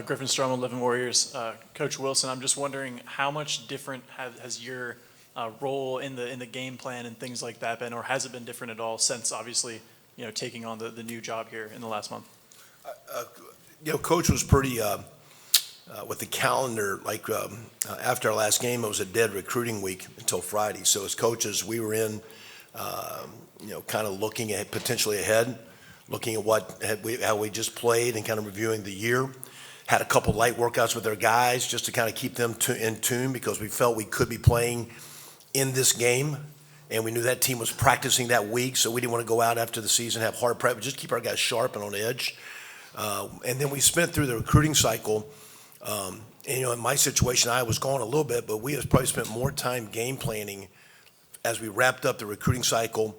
Griffin Strom, Living Warriors. Coach Wilson, I'm just wondering how much different has your role in the game plan and things like that been, or has it been different at all since obviously taking on the new job here in the last month? Coach was pretty with the calendar. After our last game, it was a dead recruiting week until Friday. So as coaches, we were in, kind of looking at potentially ahead, looking at how we just played and kind of reviewing the year. Had a couple light workouts with our guys just to kind of keep them in tune because we felt we could be playing in this game, and we knew that team was practicing that week, so we didn't want to go out after the season, have hard prep, just keep our guys sharp and on edge. And then we spent through the recruiting cycle. And, in my situation, I was gone a little bit, but we have probably spent more time game planning as we wrapped up the recruiting cycle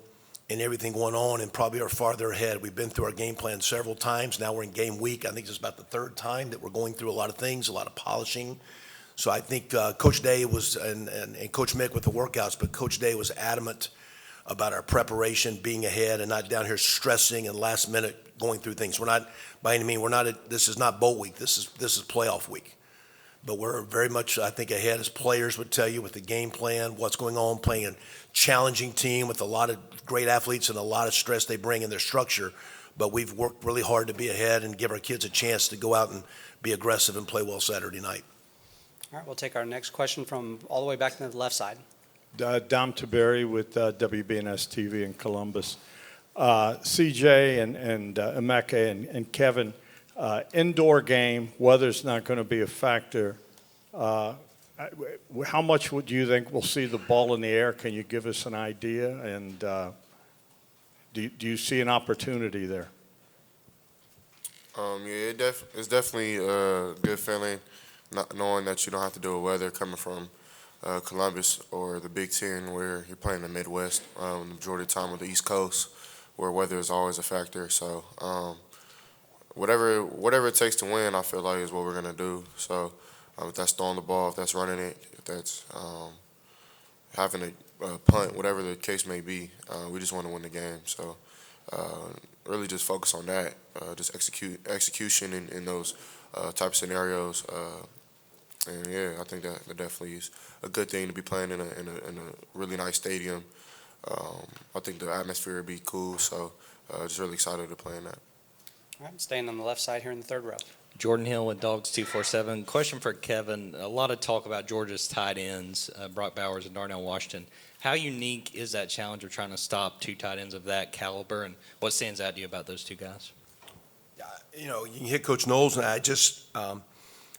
and everything going on, and probably are farther ahead. We've been through our game plan several times. Now we're in game week. I think this is about the third time that we're going through a lot of things, a lot of polishing. So I think Coach Day was, and Coach Mick with the workouts, but Coach Day was adamant about our preparation, being ahead, and not down here stressing and last minute going through things. We're not, by any means, this is not bowl week. This is playoff week. But we're very much, I think, ahead, as players would tell you, with the game plan, what's going on, playing a challenging team with a lot of great athletes and a lot of stress they bring in their structure. But we've worked really hard to be ahead and give our kids a chance to go out and be aggressive and play well Saturday night. All right, we'll take our next question from all the way back to the left side. Dom Taberi with WBNS TV in Columbus. CJ and Emeka and Kevin, indoor game, weather's not going to be a factor. How much would you think we'll see the ball in the air? Can you give us an idea? And do you see an opportunity there? Yeah, it's definitely a good feeling, not knowing that you don't have to deal with weather coming from Columbus or the Big Ten, where you're playing the Midwest, the majority of the time on the East Coast, where weather is always a factor. So whatever it takes to win, I feel like is what we're gonna do. So if that's throwing the ball, if that's running it, if that's having a punt, whatever the case may be, we just want to win the game. So really just focus on that, just execution in those type of scenarios. And yeah, I think that definitely is a good thing to be playing in a really nice stadium. I think the atmosphere would be cool, so just really excited to play in that. All right, staying on the left side here in the third row. Jordan Hill with Dogs 247. Question for Kevin. A lot of talk about Georgia's tight ends, Brock Bowers and Darnell Washington. How unique is that challenge of trying to stop two tight ends of that caliber, and what stands out to you about those two guys? You can hit Coach Knowles, and I just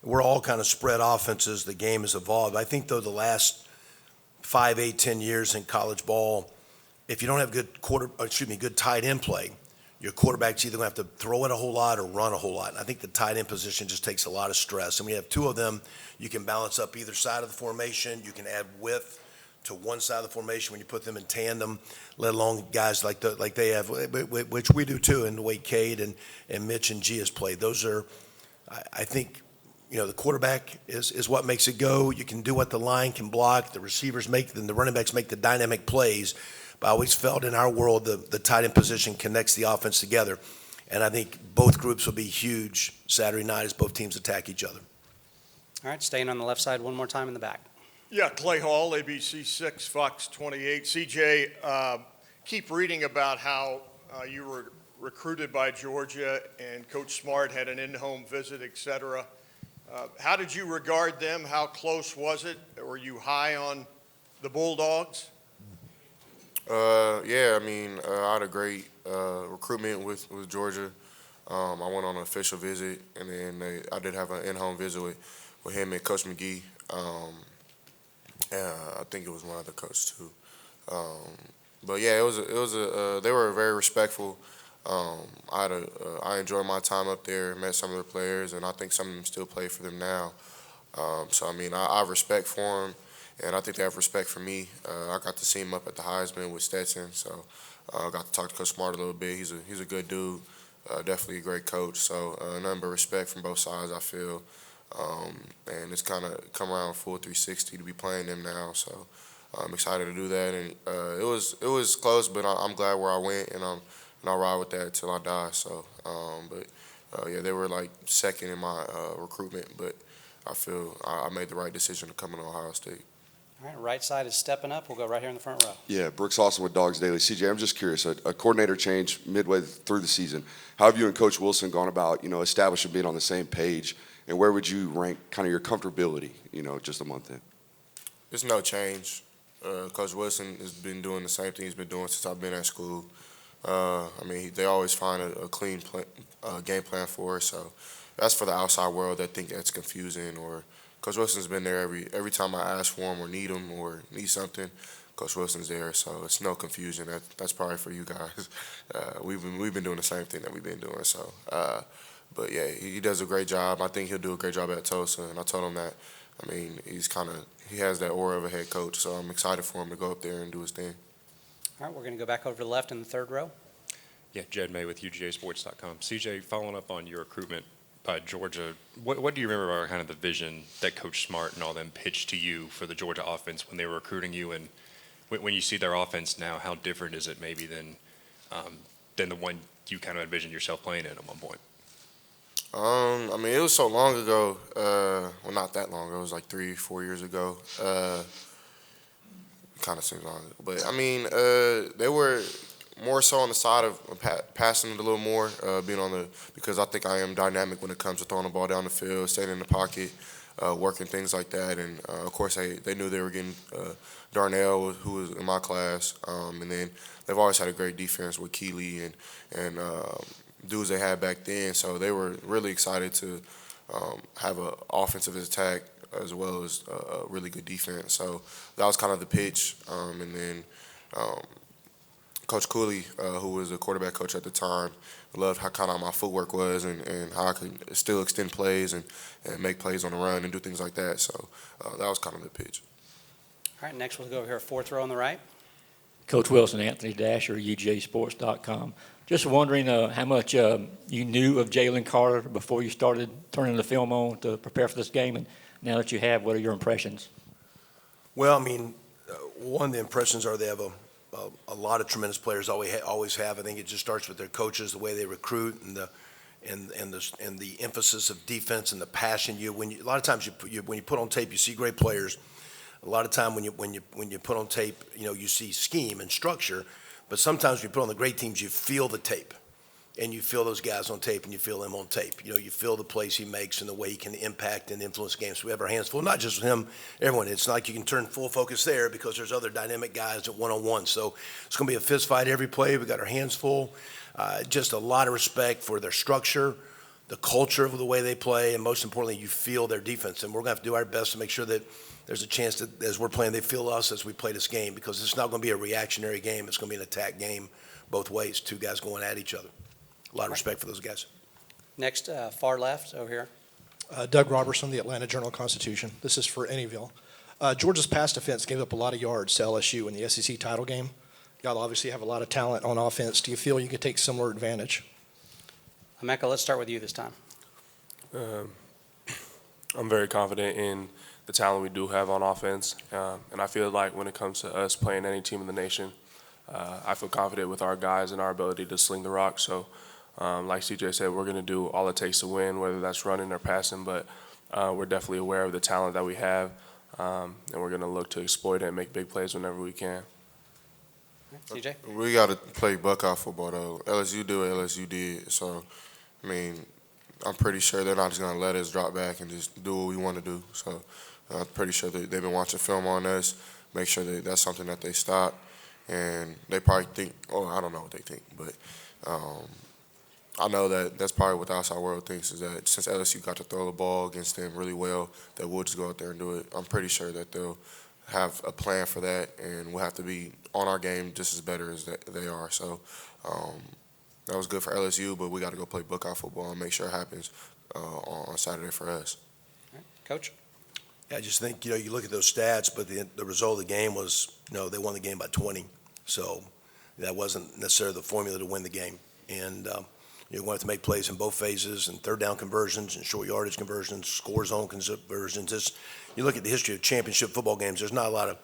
we're all kind of spread offenses. The game has evolved. I think, though, the last 5, 8, 10 years in college ball, if you don't have good tight end play, your quarterback's either going to have to throw it a whole lot or run a whole lot. And I think the tight end position just takes a lot of stress. And we have two of them. You can balance up either side of the formation. You can add width to one side of the formation when you put them in tandem, let alone guys like they have, which we do too, in the way Cade and Mitch and G has played. Those are, I think, the quarterback is what makes it go. You can do what the line can block. The receivers make, and the running backs make the dynamic plays. But I always felt in our world the tight end position connects the offense together. And I think both groups will be huge Saturday night as both teams attack each other. All right, staying on the left side one more time in the back. Yeah, Clay Hall, ABC 6, Fox 28. CJ, keep reading about how you were recruited by Georgia and Coach Smart had an in-home visit, et cetera. How did you regard them? How close was it? Were you high on the Bulldogs? Yeah, I had a great recruitment with Georgia. I went on an official visit, and then I did have an in-home visit with him and Coach McGee. I think it was one other coach too. But yeah, they were very respectful. I enjoyed my time up there, met some of the players, and I think some of them still play for them now. So I have respect for them. And I think they have respect for me. I got to see him up at the Heisman with Stetson, so I got to talk to Coach Smart a little bit. He's a good dude, definitely a great coach. So nothing but respect from both sides, I feel. And it's kind of come around full 360 to be playing them now. So I'm excited to do that. And it was close, but I'm glad where I went, and I'll ride with that till I die. So, but yeah, they were like second in my recruitment, but I feel I made the right decision to come to Ohio State. All right, right side is stepping up. We'll go right here in the front row. Yeah, Brooks Austin with Dogs Daily. CJ, I'm just curious, a coordinator change midway through the season. How have you and Coach Wilson gone about, establishing being on the same page, and where would you rank kind of your comfortability, just a month in? There's no change. Coach Wilson has been doing the same thing he's been doing since I've been at school. They always find a clean game plan for us. So that's for the outside world that think that's confusing. Or Coach Wilson's been there every time I ask for him or need him or need something. Coach Wilson's there, so it's no confusion. That's probably for you guys. We've been doing the same thing that we've been doing. So, but yeah, he does a great job. I think he'll do a great job at Tulsa, and I told him that. He has that aura of a head coach, so I'm excited for him to go up there and do his thing. All right, we're going to go back over to the left in the third row. Yeah, Jed May with UGAsports.com. CJ, following up on your recruitment by Georgia, what do you remember about kind of the vision that Coach Smart and all them pitched to you for the Georgia offense when they were recruiting you? And when you see their offense now, how different is it maybe than the one you kind of envisioned yourself playing in at one point? It was so long ago. Well, not that long ago. It was like 3-4 years ago. Kind of seems long ago. But, they were more so on the side of passing it a little more, because I think I am dynamic when it comes to throwing the ball down the field, staying in the pocket, working things like that. And, of course, they knew they were getting Darnell, who was in my class. And then they've always had a great defense with Keeley and dudes they had back then, so they were really excited to have an offensive attack as well as a really good defense. So that was kind of the pitch. And then Coach Cooley, who was the quarterback coach at the time, loved how kind of my footwork was and how I could still extend plays and make plays on the run and do things like that. So that was kind of the pitch. All right, next we'll go over here, fourth row on the right. Coach Wilson, Anthony Dasher, UGAsports.com. Just wondering how much you knew of Jalen Carter before you started turning the film on to prepare for this game, and now that you have, what are your impressions? Well, one of the impressions are they have a lot of tremendous players, always have. I think it just starts with their coaches, the way they recruit, and the emphasis of defense and the passion. A lot of times when you put on tape, you see great players. A lot of time when you put on tape, you see scheme and structure. But sometimes when you put on the great teams, you feel the tape, and you feel those guys on tape, and you feel them on tape. You feel the plays he makes and the way he can impact and influence games. So we have our hands full, not just with him, everyone. It's not like you can turn full focus there because there's other dynamic guys at one-on-one. So it's going to be a fist fight every play. We got our hands full. Just a lot of respect for their structure, the culture of the way they play, and most importantly, you feel their defense. And we're going to have to do our best to make sure that there's a chance that as we're playing, they feel us as we play this game, because it's not going to be a reactionary game. It's going to be an attack game both ways, two guys going at each other. A lot of respect for those guys. Next, far left over here. Doug Robertson, the Atlanta Journal-Constitution. This is for Anyville. Georgia's pass defense gave up a lot of yards to LSU in the SEC title game. Y'all obviously have a lot of talent on offense. Do you feel you could take similar advantage? Emeka, let's start with you this time. I'm very confident in the talent we do have on offense, and I feel like when it comes to us playing any team in the nation, I feel confident with our guys and our ability to sling the rock. So, like CJ said, we're going to do all it takes to win, whether that's running or passing, but we're definitely aware of the talent that we have, and we're going to look to exploit it and make big plays whenever we can. CJ? We got to play Buckeye football, though. LSU do what LSU did. So, I'm pretty sure they're not just going to let us drop back and just do what we want to do. So, I'm pretty sure they've been watching film on us, make sure that that's something that they stop. And they probably think, I don't know what they think, but I know that that's probably what the outside world thinks, is that since LSU got to throw the ball against them really well, that we'll just go out there and do it. I'm pretty sure that they'll have a plan for that, and we'll have to be on our game just as better as they are. So that was good for LSU, but we got to go play Buckeye football and make sure it happens on Saturday for us. All right. Coach? Yeah, I just think, you look at those stats, but the result of the game was, they won the game by 20. So that wasn't necessarily the formula to win the game. And you're going to have to make plays in both phases, and third down conversions and short yardage conversions, score zone conversions. You look at the history of championship football games, there's not a lot of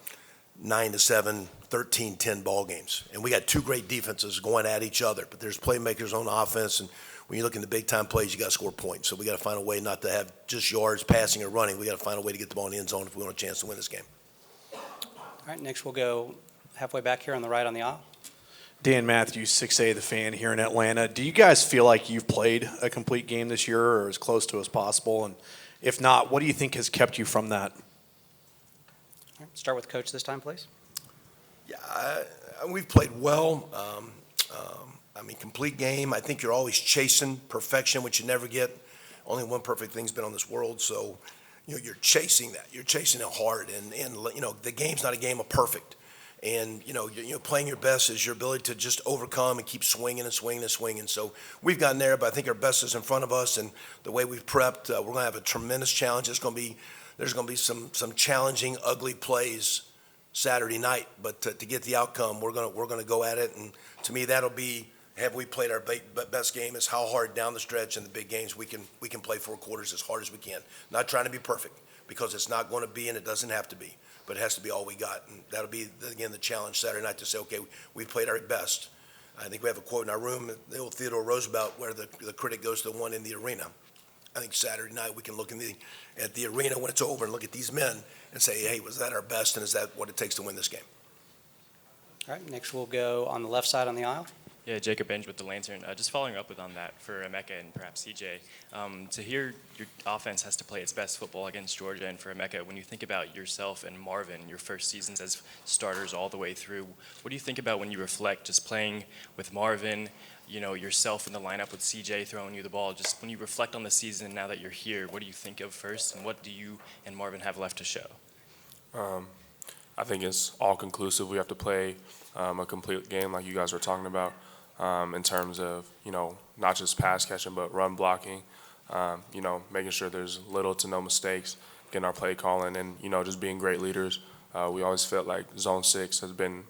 9-7, 13-10 ball games. And we got two great defenses going at each other, but there's playmakers on offense, and when you look in the big-time plays, you got to score points. So we got to find a way not to have just yards, passing or running. We got to find a way to get the ball in the end zone if we want a chance to win this game. All right, next we'll go halfway back here on the right on the aisle. Dan Matthews, 6A The Fan here in Atlanta. Do you guys feel like you've played a complete game this year or as close to as possible? And if not, what do you think has kept you from that? All right, start with Coach this time, please. Yeah, we've played well. Complete game. I think you're always chasing perfection, which you never get. Only one perfect thing's been on this world, so you're chasing that. You're chasing it hard, and the game's not a game of perfect. And playing your best is your ability to just overcome and keep swinging and swinging and swinging. So we've gotten there, but I think our best is in front of us, and the way we've prepped, we're going to have a tremendous challenge. There's going to be some challenging, ugly plays Saturday night, but to get the outcome, we're going to go at it. And to me, that'll be, have we played our best game, is how hard down the stretch in the big games we can play 4 quarters as hard as we can. Not trying to be perfect, because it's not going to be, and it doesn't have to be, but it has to be all we got. And that'll be, again, the challenge Saturday night, to say, okay, we played our best. I think we have a quote in our room, the old Theodore Roosevelt, where the critic goes to the one in the arena. I think Saturday night we can look at the arena when it's over and look at these men and say, hey, was that our best, and is that what it takes to win this game? All right, next we'll go on the left side on the aisle. Yeah, Jacob Benj with the Lantern. Just following up on that for Emeka and perhaps CJ, to hear your offense has to play its best football against Georgia, and for Emeka, when you think about yourself and Marvin, your first seasons as starters all the way through, what do you think about when you reflect just playing with Marvin, yourself in the lineup with CJ throwing you the ball? Just when you reflect on the season now that you're here, what do you think of first, and what do you and Marvin have left to show? I think it's all conclusive. We have to play a complete game like you guys were talking about. In terms of, not just pass catching, but run blocking, making sure there's little to no mistakes, getting our play calling, and, just being great leaders. We always felt like Zone 6 has been,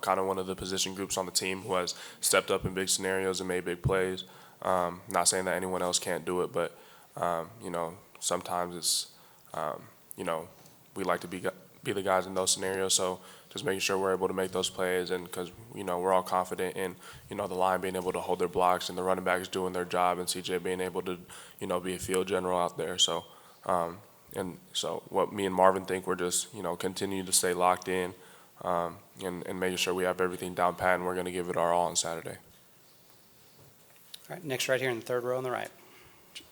kind of one of the position groups on the team who has stepped up in big scenarios and made big plays. Not saying that anyone else can't do it, but, sometimes it's, we like to be the guys in those scenarios. So just making sure we're able to make those plays, and because we're all confident in the line being able to hold their blocks, and the running backs doing their job, and CJ being able to be a field general out there. So and so what me and Marvin think, we're just continue to stay locked in, and making sure we have everything down pat, and we're going to give it our all on Saturday. All right, next right here in the third row on the right.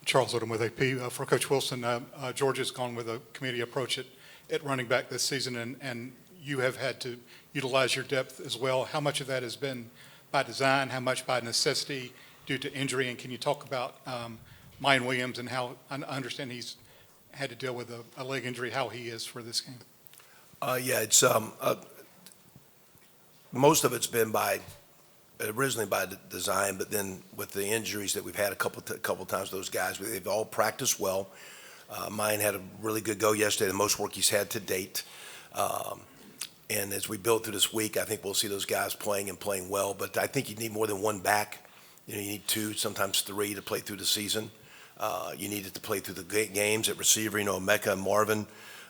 Charles Odom with AP. For Coach Wilson, Georgia's gone with a committee approach at running back this season, and you have had to utilize your depth as well. How much of that has been by design? How much by necessity due to injury? And can you talk about Mayan Williams and how I understand he's had to deal with a leg injury, how he is for this game? Yeah, it's most of it's been originally by design, but then with the injuries that we've had a couple times, those guys, they've all practiced well. Mayan had a really good go yesterday, the most work he's had to date. And as we build through this week, I think we'll see those guys playing well. But I think you need more than one back. You need 2, sometimes 3 to play through the season. You need it to play through the games at receiver. Emeka and Marvin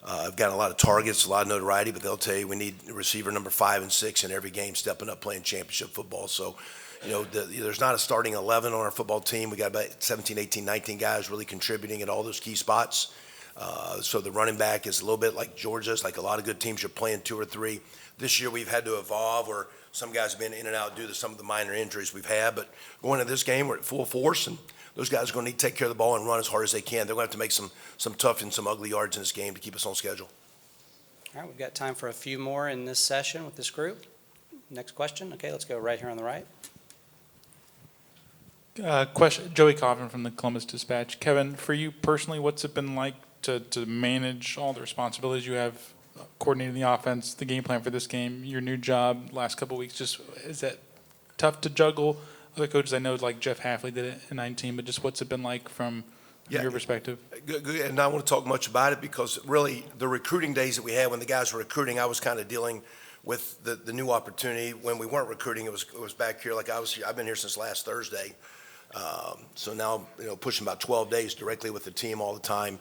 have gotten a lot of targets, a lot of notoriety, but they'll tell you we need receiver number 5 and 6 in every game stepping up playing championship football. So, there's not a starting 11 on our football team. We got about 17, 18, 19 guys really contributing at all those key spots. So the running back is a little bit like Georgia's, like a lot of good teams, you're playing 2 or 3. This year we've had to evolve, or some guys have been in and out due to some of the minor injuries we've had. But going into this game, we're at full force, and those guys are going to need to take care of the ball and run as hard as they can. They're going to have to make some tough and some ugly yards in this game to keep us on schedule. All right, we've got time for a few more in this session with this group. Next question. Okay, let's go right here on the right. Question, Joey Coffin from the Columbus Dispatch. Kevin, for you personally, what's it been like to manage all the responsibilities you have, coordinating the offense, the game plan for this game, your new job, last couple of weeks? Just, is that tough to juggle? Other coaches I know, like Jeff Hafley did it in 19, but just what's it been like from your perspective? Good. And I don't want to talk much about it, because really the recruiting days that we had when the guys were recruiting, I was kind of dealing with the new opportunity. When we weren't recruiting, it was back here. Like I've been here since last Thursday. So now, pushing about 12 days directly with the team all the time.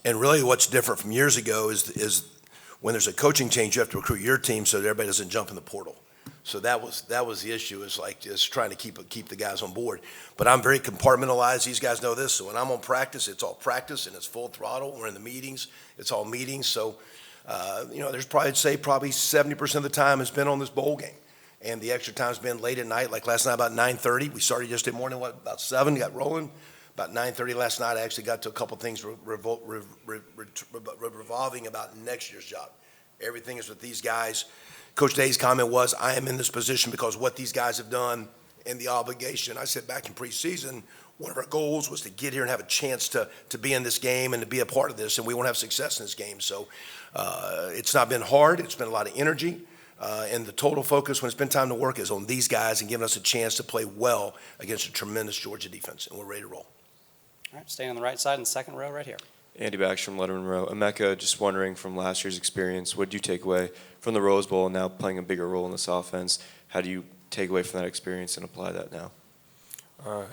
And really what's different from years ago is when there's a coaching change, you have to recruit your team so that everybody doesn't jump in the portal. So that was the issue, is like just trying to keep the guys on board. But I'm very compartmentalized. These guys know this. So when I'm on practice, it's all practice and it's full throttle. We're in the meetings, it's all meetings. So, there's probably 70% of the time has been on this bowl game. And the extra time's been late at night, like last night about 9:30. We started yesterday morning, about 7, got rolling. About 9:30 last night, I actually got to a couple things revolving about next year's job. Everything is with these guys. Coach Day's comment was, I am in this position because what these guys have done and the obligation. I said back in preseason, one of our goals was to get here and have a chance to be in this game and to be a part of this, and we won't have success in this game. So it's not been hard. It's been a lot of energy. And the total focus when it's been time to work is on these guys and giving us a chance to play well against a tremendous Georgia defense, and we're ready to roll. All right, staying on the right side in the second row right here. Andy Baxter from Letterman Row. Emeka, just wondering from last year's experience, what did you take away from the Rose Bowl and now playing a bigger role in this offense? How do you take away from that experience and apply that now?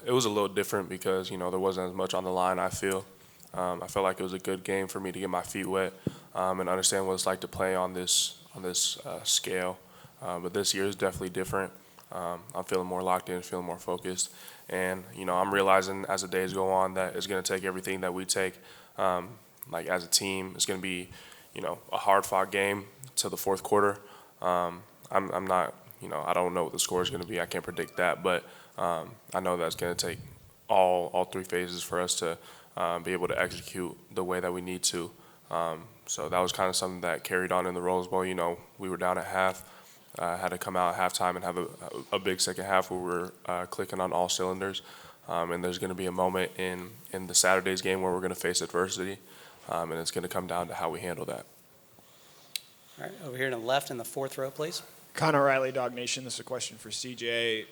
It was a little different because, there wasn't as much on the line, I feel. I felt like it was a good game for me to get my feet wet and understand what it's like to play on this scale. But this year is definitely different. I'm feeling more locked in, feeling more focused. And, I'm realizing as the days go on that it's going to take everything that we take. Like as a team, it's going to be, a hard-fought game to the fourth quarter. I'm not, I don't know what the score is going to be. I can't predict that, but I know that's going to take all 3 phases for us to be able to execute the way that we need to. So that was kind of something that carried on in the Rose Bowl. We were down at half, had to come out at halftime and have a big second half where we're clicking on all cylinders. And there's going to be a moment in the Saturday's game where we're going to face adversity, and it's going to come down to how we handle that. All right, over here to the left in the fourth row, please. Connor Riley, Dog Nation. This is a question for CJ.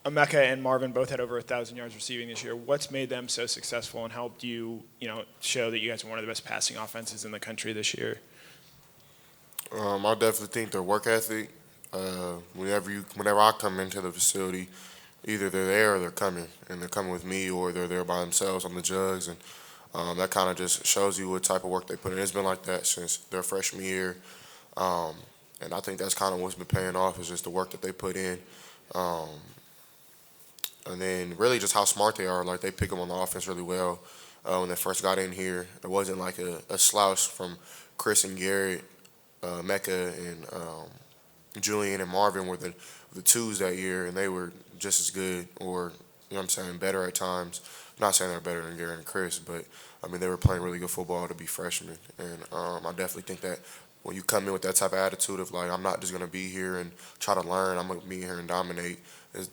Emeka and Marvin both had over 1,000 yards receiving this year. What's made them so successful and helped you, show that you guys are one of the best passing offenses in the country this year? I definitely think their work ethic. Whenever I come into the facility, either they're there or they're coming, and they're coming with me, or they're there by themselves on the jugs, and that kind of just shows you what type of work they put in. It's been like that since their freshman year, and I think that's kind of what's been paying off, is just the work that they put in, and then really just how smart they are. Like, they pick them on the offense really well. When they first got in here, it wasn't like a slouch from Chris and Garrett. Mecca and Julian and Marvin were the twos that year, and they were just as good, or better at times. I'm not saying they're better than Garrett and Chris, but they were playing really good football to be freshmen. And I definitely think that when you come in with that type of attitude of like, I'm not just gonna be here and try to learn, I'm gonna be here and dominate,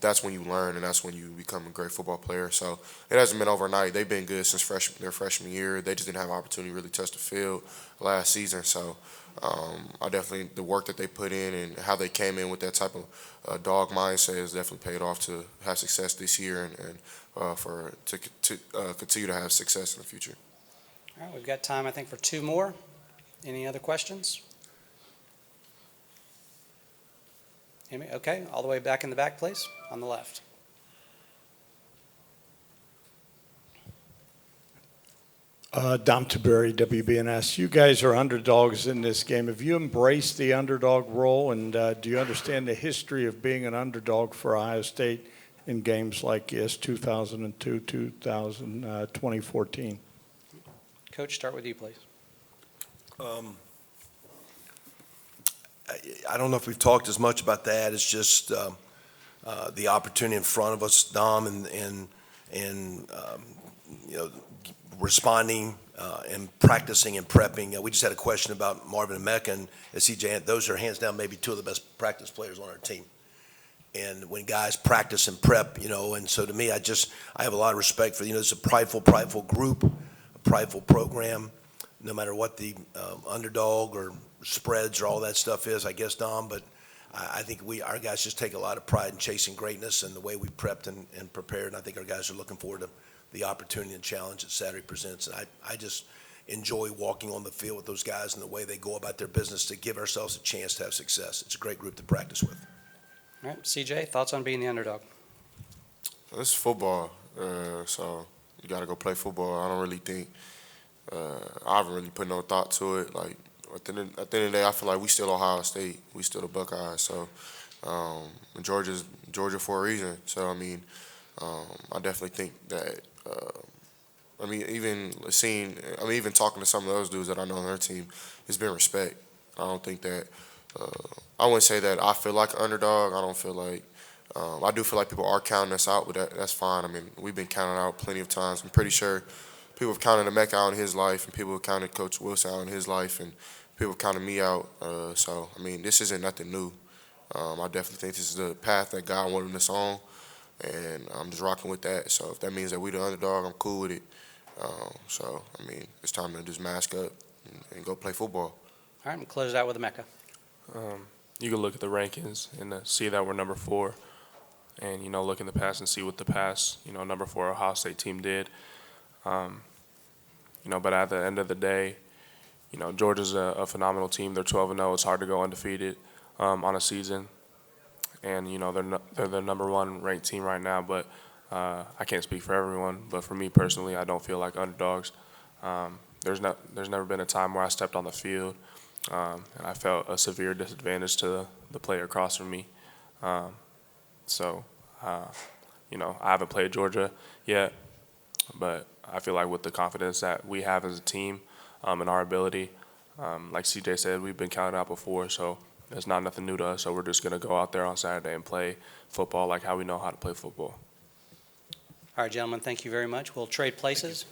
that's when you learn, and that's when you become a great football player. So it hasn't been overnight. They've been good since their freshman year. They just didn't have an opportunity to really touch the field last season. So I definitely, the work that they put in and how they came in with that type of dog mindset has definitely paid off to have success this year and to continue to have success in the future. All right, we've got time, I think, for 2 more. Any other questions? Okay, all the way back in the back, please, on the left. Dom Taberry, WBNS. You guys are underdogs in this game. Have you embraced the underdog role, and do you understand the history of being an underdog for Ohio State in games like 2002, 2014? Coach, start with you, please. I don't know if we've talked as much about that. It's just the opportunity in front of us, Dom, and responding and practicing and prepping. We just had a question about Marvin and Mecca and CJ. Those are hands down maybe 2 of the best practice players on our team. And when guys practice and prep, and so to me, I have a lot of respect for, it's a prideful group, a prideful program, no matter what the underdog or spreads or all that stuff is, I guess, Dom. But I think our guys just take a lot of pride in chasing greatness and the way we prepped and prepared. And I think our guys are looking forward to the opportunity and challenge that Saturday presents. And I just enjoy walking on the field with those guys and the way they go about their business to give ourselves a chance to have success. It's a great group to practice with. All right, CJ, thoughts on being the underdog? It's football, so you got to go play football. I don't really think I haven't really put no thought to it. Like, at the end of the day, I feel like we still Ohio State. We still the Buckeyes. So And Georgia's Georgia for a reason. So I mean, I definitely think that. Even talking to some of those dudes that I know on their team, it's been respect. I don't think that. I wouldn't say that I feel like an underdog. I don't feel like. I do feel like people are counting us out, but that's fine. I mean, we've been counted out plenty of times. I'm pretty sure people have counted Emeka out in his life, and people have counted Coach Wilson out in his life, and people have counted me out. So I mean, this isn't nothing new. I definitely think this is the path that God wanted us on, and I'm just rocking with that. So if that means that we the underdog, I'm cool with it. So I mean, it's time to just mask up and go play football. All right, I'm close it out with Emeka. You can look at the rankings and see that we're number 4, and look in the past and see what the past number 4 Ohio State team did. But at the end of the day, Georgia's a phenomenal team. They're 12-0. It's hard to go undefeated on a season, and they're the number 1 ranked team right now. But I can't speak for everyone. But for me personally, I don't feel like underdogs. There's never been a time where I stepped on the field and I felt a severe disadvantage to the player across from me. I haven't played Georgia yet, but I feel like with the confidence that we have as a team and our ability, like CJ said, we've been counted out before, so it's not nothing new to us. So we're just going to go out there on Saturday and play football like how we know how to play football. All right, gentlemen, thank you very much. We'll trade places.